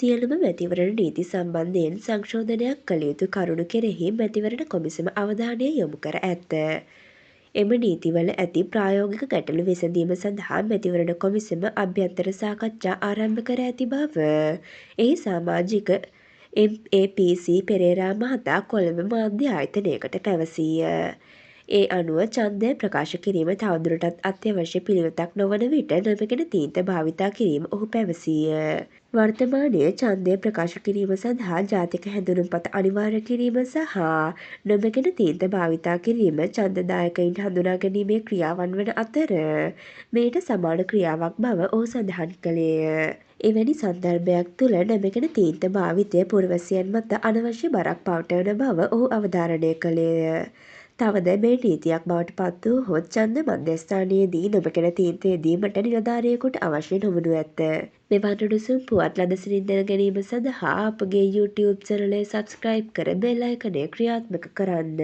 සියලුම මැතිවරණ නීති සම්බන්ධයෙන් සංශෝධනයක් කළ යුතු කරුණු කෙරෙහි මැතිවරණ කොමිසම අවධානය යොමු කර ඇත. එම නීතිවල ඇති ප්‍රායෝගික ගැටලු විසඳීම සඳහා මැතිවරණ කොමිසම අභ්‍යන්තර සාකච්ඡා ආරම්භ කර ඇති බව එහි සාමාජික එම්.ඒ.පී.සී. පෙරේරා මහතා කොළඹ මාධ්‍ය ආයතනයකට පැවසීය. ඒ අනුව ඡන්දය ප්‍රකාශ කිරීම තවදුරටත් අත්‍යවශ්‍ය පිළිවෙතක් නොවන විට නොමැකෙන තීන්ත භාවිතා කිරීම ඔහු පැවසීය. වර්තමානයේ ඡන්දය ප්‍රකාශ කිරීම සඳහා ජාතික හැඳුනුම්පත අනිවාර්ය කිරීම සහ නොමැකෙන තීන්ත භාවිතා කිරීම ඡන්දදායකයින් හඳුනා ගැනීමේ ක්‍රියාවන් වන අතර මෙයට සමාන ක්‍රියාවක් බව ඔහු සඳහන් කළේය. එවැනි සන්දර්භයක් තුළ නොමැකෙන තීන්ත භාවිතය පුරවැසියන් මත අනවශ්‍ය බරක් පවටවන බව ඔහු අවධාරණය කළේය. තවද මේ නීතියක් බවට පත් වුවහොත් ඡන්ද මධ්‍යස්ථානයේදී නොමැකෙන තීන්ත යෙදීමට නිලධාරියෙකුට අවශ්‍ය නොවනු ඇත. මෙවන් උණුසුම් පුවත් ලදසනින් දැන ගැනීම සඳහා අපගේ YouTube චැනලය සබ්ස්ක්‍රයිබ් කර බෙල් අයිකනය ක්‍රියාත්මක කරන්න.